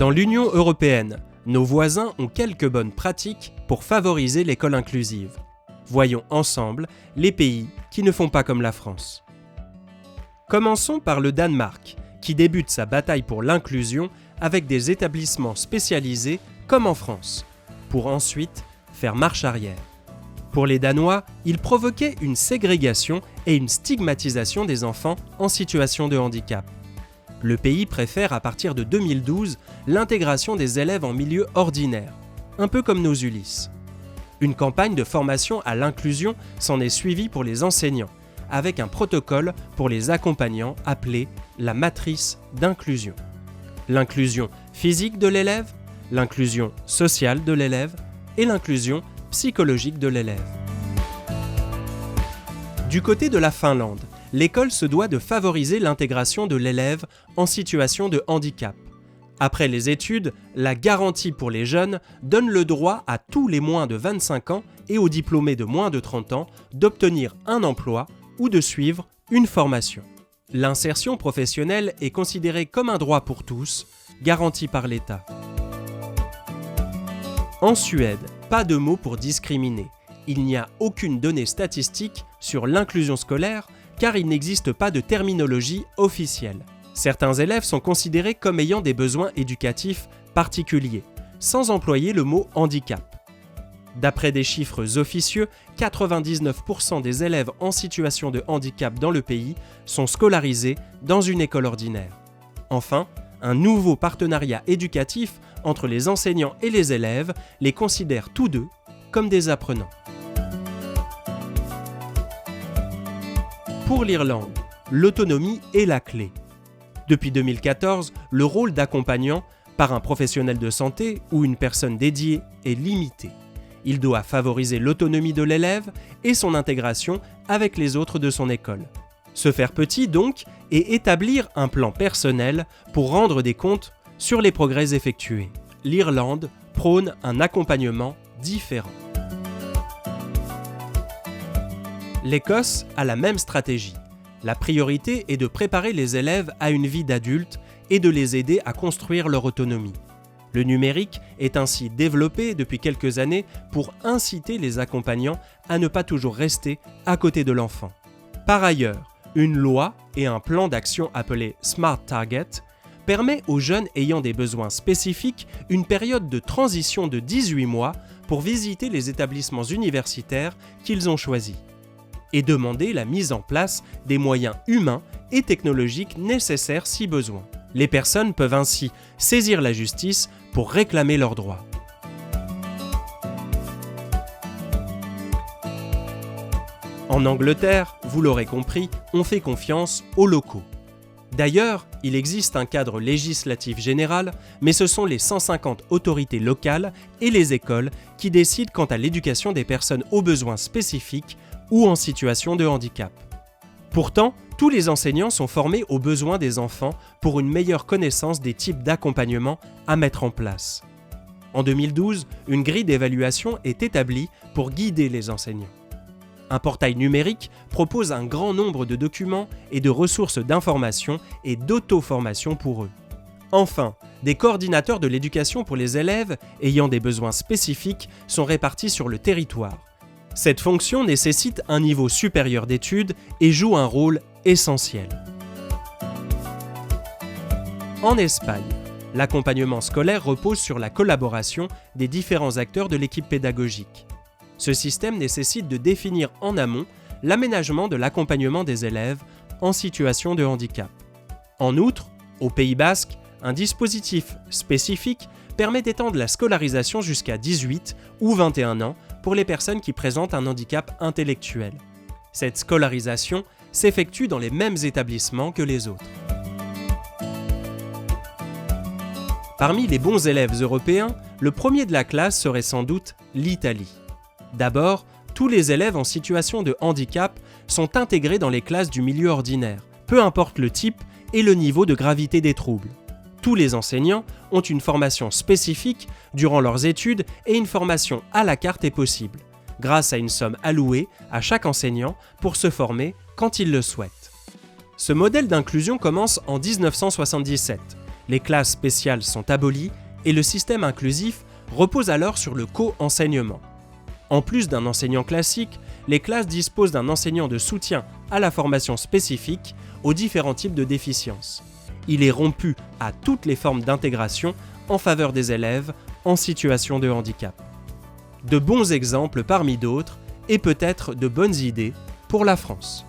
Dans l'Union européenne, nos voisins ont quelques bonnes pratiques pour favoriser l'école inclusive. Voyons ensemble les pays qui ne font pas comme la France. Commençons par le Danemark, qui débute sa bataille pour l'inclusion avec des établissements spécialisés comme en France, pour ensuite faire marche arrière. Pour les Danois, ils provoquaient une ségrégation et une stigmatisation des enfants en situation de handicap. Le pays préfère à partir de 2012 l'intégration des élèves en milieu ordinaire, un peu comme nos Ulysse. Une campagne de formation à l'inclusion s'en est suivie pour les enseignants, avec un protocole pour les accompagnants appelé la matrice d'inclusion. L'inclusion physique de l'élève, l'inclusion sociale de l'élève et l'inclusion psychologique de l'élève. Du côté de la Finlande, l'école se doit de favoriser l'intégration de l'élève en situation de handicap. Après les études, la garantie pour les jeunes donne le droit à tous les moins de 25 ans et aux diplômés de moins de 30 ans d'obtenir un emploi ou de suivre une formation. L'insertion professionnelle est considérée comme un droit pour tous, garanti par l'État. En Suède, pas de mot pour discriminer. Il n'y a aucune donnée statistique sur l'inclusion scolaire car il n'existe pas de terminologie officielle. Certains élèves sont considérés comme ayant des besoins éducatifs particuliers, sans employer le mot handicap. D'après des chiffres officieux, 99% des élèves en situation de handicap dans le pays sont scolarisés dans une école ordinaire. Enfin, un nouveau partenariat éducatif entre les enseignants et les élèves les considère tous deux comme des apprenants. Pour l'Irlande, l'autonomie est la clé. Depuis 2014, le rôle d'accompagnant par un professionnel de santé ou une personne dédiée est limité. Il doit favoriser l'autonomie de l'élève et son intégration avec les autres de son école. Se faire petit donc et établir un plan personnel pour rendre des comptes sur les progrès effectués. L'Irlande prône un accompagnement différent. L'Écosse a la même stratégie. La priorité est de préparer les élèves à une vie d'adulte et de les aider à construire leur autonomie. Le numérique est ainsi développé depuis quelques années pour inciter les accompagnants à ne pas toujours rester à côté de l'enfant. Par ailleurs, une loi et un plan d'action appelé Smart Target permet aux jeunes ayant des besoins spécifiques une période de transition de 18 mois pour visiter les établissements universitaires qu'ils ont choisis et demander la mise en place des moyens humains et technologiques nécessaires si besoin. Les personnes peuvent ainsi saisir la justice pour réclamer leurs droits. En Angleterre, vous l'aurez compris, on fait confiance aux locaux. D'ailleurs, il existe un cadre législatif général, mais ce sont les 150 autorités locales et les écoles qui décident quant à l'éducation des personnes aux besoins spécifiques ou en situation de handicap. Pourtant, tous les enseignants sont formés aux besoins des enfants pour une meilleure connaissance des types d'accompagnement à mettre en place. En 2012, une grille d'évaluation est établie pour guider les enseignants. Un portail numérique propose un grand nombre de documents et de ressources d'information et d'auto-formation pour eux. Enfin, des coordinateurs de l'éducation pour les élèves ayant des besoins spécifiques sont répartis sur le territoire. Cette fonction nécessite un niveau supérieur d'études et joue un rôle essentiel. En Espagne, l'accompagnement scolaire repose sur la collaboration des différents acteurs de l'équipe pédagogique. Ce système nécessite de définir en amont l'aménagement de l'accompagnement des élèves en situation de handicap. En outre, au Pays Basque, un dispositif spécifique permet d'étendre la scolarisation jusqu'à 18 ou 21 ans pour les personnes qui présentent un handicap intellectuel. Cette scolarisation s'effectue dans les mêmes établissements que les autres. Parmi les bons élèves européens, le premier de la classe serait sans doute l'Italie. D'abord, tous les élèves en situation de handicap sont intégrés dans les classes du milieu ordinaire, peu importe le type et le niveau de gravité des troubles. Tous les enseignants ont une formation spécifique durant leurs études et une formation à la carte est possible, grâce à une somme allouée à chaque enseignant pour se former quand il le souhaite. Ce modèle d'inclusion commence en 1977. Les classes spéciales sont abolies et le système inclusif repose alors sur le co-enseignement. En plus d'un enseignant classique, les classes disposent d'un enseignant de soutien à la formation spécifique aux différents types de déficiences. Il est rompu à toutes les formes d'intégration en faveur des élèves en situation de handicap. De bons exemples parmi d'autres et peut-être de bonnes idées pour la France.